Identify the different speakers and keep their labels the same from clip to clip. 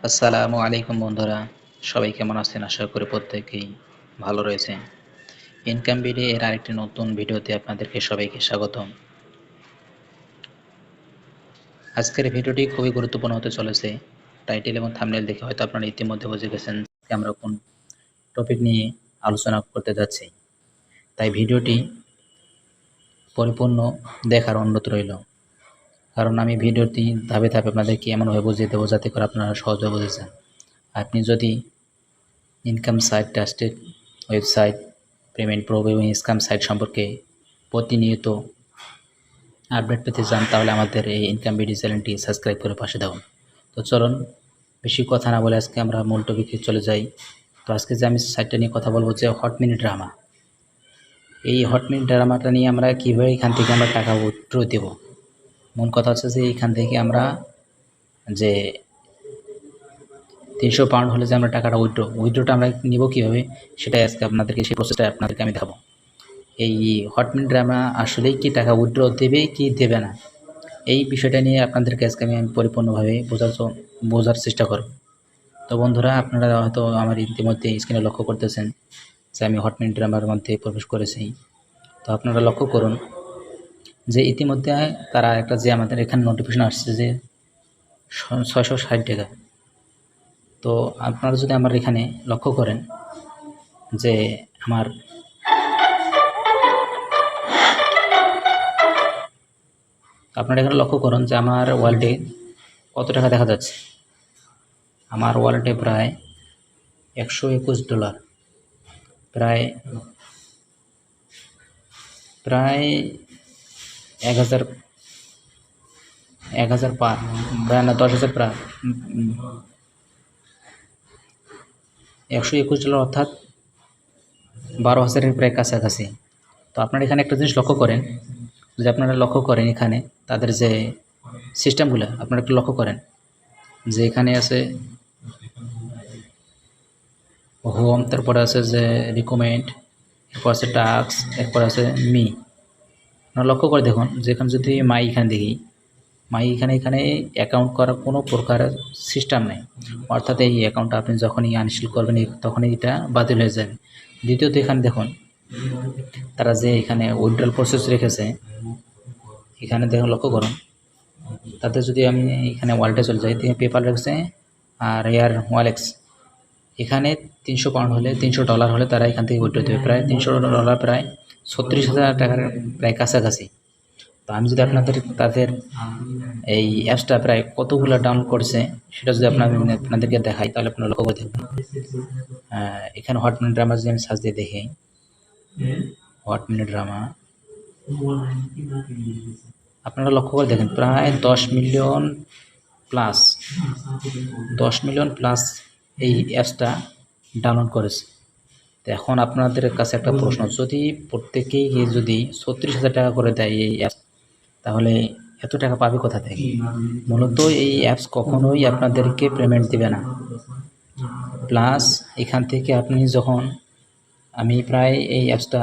Speaker 1: আসসালামু আলাইকুম বন্ধুরা, সবাই কেমন আছেন? আশা করি প্রত্যেকেই ভালো রয়েছেন। ইনকাম বিডি এর আরেকটি নতুন ভিডিওতে আপনাদেরকে সবাইকে স্বাগতম। আজকের ভিডিওটি খুবই গুরুত্বপূর্ণ হতে চলেছে। টাইটেল এবং থাম্বনেল দেখে হয়তো আপনারা ইতিমধ্যে বুঝে গেছেন যে আমরা কোন টপিক নিয়ে আলোচনা করতে যাচ্ছি। তাই ভিডিওটি পরিপূর্ণ দেখার অনুরোধ রইল। কারণ আমি ভিডিওটি ধাপে ধাপে আপনাদেরকে এমনভাবে বুঝিয়ে দেবো যাতে করে আপনারা সহজে বুঝেছেন। আপনি যদি income site, trusted website, payment proof এবং স্ক্যাম সাইট সম্পর্কে প্রতিনিয়ত আপডেট পেতে চান তাহলে আমাদের এই ইনকাম বিডি চ্যানেলটি সাবস্ক্রাইব করে পাশে দাও। তো চলুন বেশি কথা না বলে আজকে আমরা মূল টপিকে চলে যাই। তো আজকে যে আমি সাইটটা নিয়ে কথা বলবো যে হট মিনিট ড্রামা। এই হট মিনিট ড্রামাটা নিয়ে আমরা কীভাবে এখান থেকে আমরা টাকা উইথড্র দেব। মূল কথা হচ্ছে যে এইখান থেকে আমরা যে 300 পাউন্ড হলে যে আমরা টাকাটা উইথড্রটা আমরা নিব কীভাবে, সেটাই আজকে আপনাদেরকে সেই প্রসেসটা আপনাদেরকে আমি দেখাবো। এই হট মিনিট ড্রামা আসলেই কি টাকা উইথড্র দেবে কি দেবে না, এই বিষয়টা নিয়ে আপনাদেরকে আজকে আমি পরিপূর্ণভাবে বোঝার চেষ্টা করব। তো বন্ধুরা, আপনারা হয়তো আমার ইতিমধ্যে স্ক্রিনে লক্ষ্য করতেছেন যে আমি হট মিনিট ড্রামার মধ্যে প্রবেশ করেছি। তো আপনারা লক্ষ্য করুন যে ইতিমধ্যে তারা একটা যে আমাদের এখানে নোটিফিকেশন আসছে যে 660 টাকা। তো আপনারা যদি আমার এখানে লক্ষ্য করেন যে আপনারা এখানে লক্ষ্য করুন যে আমার ওয়ালেটে কত টাকা দেখা যাচ্ছে। আমার ওয়ালেটে প্রায় $121, প্রায় 1000 পার, না 10,000 প্রায় $121, অর্থাৎ 12,000-এর প্রায় কাছাকাছি। তো আপনারা এখানে একটা জিনিস লক্ষ্য করেন, যদি আপনারা লক্ষ্য করেন এখানে তাদের যে সিস্টেমগুলো আপনারা একটু লক্ষ্য করেন যে এখানে আছে হোম, তারপরে আছে যে রিকমেন্ড, এরপর আছে টাস্ক, এরপর আছে মি। আপনারা লক্ষ্য করে দেখুন যে এখানে যদি মাই এখানে দেখি, মাই এখানে অ্যাকাউন্ট করার কোনো প্রকার সিস্টেম নেই, অর্থাৎ এই অ্যাকাউন্টটা আপনি যখনই আনইনস্টল করবেন তখনই এটা বাতিল হয়ে যাবে। দ্বিতীয়ত এখানে দেখুন তারা যে এখানে উইথড্রল প্রসেস রেখেছে, এখানে দেখুন লক্ষ্য করুন তাতে যদি আমি এখানে ওয়ালেটে চলে যাই, পেপাল রেখেছে আর এয়ার ওয়ালেক্স। এখানে 300 পাউন্ড হলে $300 হলে তারা এখান থেকে উইথড্র দেবে প্রায় $300, প্রায় 36,000 টাকার প্রায় কাছাকাছি। তো আমি যদি তাদের এই অ্যাপসটা প্রায় কতগুলো ডাউনলোড করছে সেটা যদি আপনাদেরকে দেখাই তাহলে আপনারা লক্ষ্য করে দেখবেন। এখানে হট মিনিট ড্রামা যদি আমি সার্চ দিয়ে দেখি, হট মিনিট ড্রামা আপনারা লক্ষ্য করে দেখেন প্রায় 10 মিলিয়ন প্লাস এই অ্যাপসটা ডাউনলোড করেছে। তো এখন আপনাদের কাছে একটা প্রশ্ন, যদি প্রত্যেকেই যদি 36,000 টাকা করে দেয় এই অ্যাপস, তাহলে এত টাকা পাবে কোথা থেকে? মূলত এই অ্যাপস কখনোই আপনাদেরকে পেমেন্ট দেবে না। প্লাস এখান থেকে আপনি আমি প্রায় এই অ্যাপসটা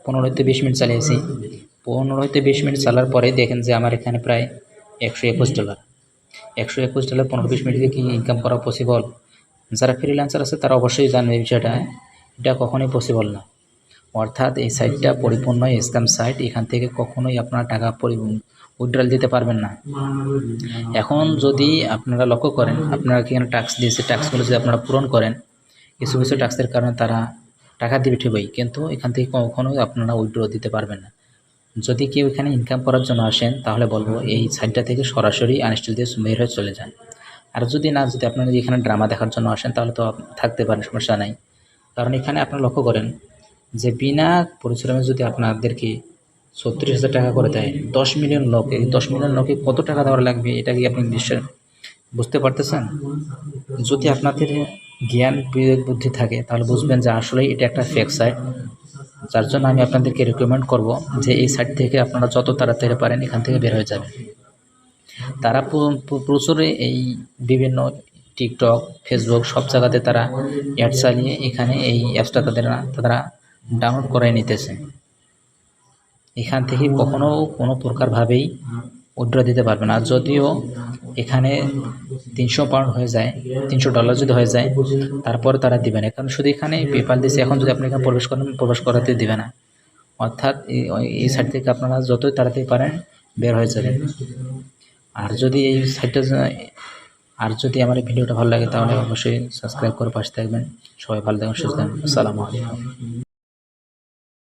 Speaker 1: 15-20 মিনিট চালিয়েছি। 15-20 মিনিট চালার পরে দেখেন যে আমার এখানে প্রায় $121। $121 15-20 মিনিটে কি ইনকাম করা পসিবল? যারা ফ্রিল্যান্সার আছে তারা অবশ্যই জানবে এই বিষয়টা। এটা কখনোই পসিবল না। অর্থাৎ এই সাইটটা পরিপূর্ণ স্ক্যাম সাইট। এখান থেকে কখনোই আপনারা টাকা উইথড্রল দিতে পারবেন না। এখন যদি আপনারা লক্ষ্য করেন, আপনারা এখানে টাস্ক দিয়েছে, টাস্কগুলো যদি আপনারা পূরণ করেন, কিছু টাস্কের কারণে তারা টাকা দিবে ঠিকই, কিন্তু এখান থেকে কখনোই আপনারা উইথড্র দিতে পারবেন না। যদি কেউ এখানে ইনকাম করার জন্য আসেন তাহলে বলবো এই সাইটটা থেকে সরাসরি আনইনস্টল দিয়ে বের হয়ে চলে যান। আর যদি আপনারা এখানে ড্রামা দেখার জন্য আসেন তাহলে তো থাকতে পারেন, সমস্যা নাই। কারণ এখানে আপনারা লক্ষ্য করেন যে বিনা পরিশ্রমে যদি আপনাদেরকে 36,000 টাকা করে দেয় 10 মিলিয়ন লোক, এই 10 মিলিয়ন লোকে কত টাকা দেওয়ার লাগবে এটা কি আপনি বুঝতে পারতেছেন? যদি আপনাদের জ্ঞান বিবেক বুদ্ধি থাকে তাহলে বুঝবেন যে আসলেই এটা একটা ফেক সাইট। যার জন্য আমি আপনাদেরকে রিকমেন্ড করব যে এই সাইট থেকে আপনারা যত তাড়াতাড়ি পারেন এখান থেকে বের হয়ে যাবেন। তারা প্রচুর এই বিভিন্ন টিকটক, ফেসবুক সব জায়গাতে তারা অ্যাড চালিয়ে এখানে এই অ্যাপসটা তারা ডাউনলোড করে নিতেছে। এখান থেকে কখনো কোনো প্রকারভাবেই উইথড্র দিতে পারবে না। যদিও এখানে 300 পাউন্ড হয়ে যায়, $300 যদি হয়ে যায়, তারপর তারা দিবে না। কারণ শুধু এখানে পেপাল দিয়েছে, এখন যদি আপনি এখানে প্রবেশ করেন, প্রবেশ করাতে দিবে না। অর্থাৎ এই সাইট থেকে আপনারা যতই তাড়াতাড়ি পারেন বের হয়ে যাবেন। আর যদি এই সাইটটা আর যদি আমার এই ভিডিওটা ভালো লাগে তাহলে অবশ্যই সাবস্ক্রাইব করে পাশে থাকবেন। সবাই ভালো থাকবেন, সুস্থ থাকবেন। আসসালামু আলাইকুম।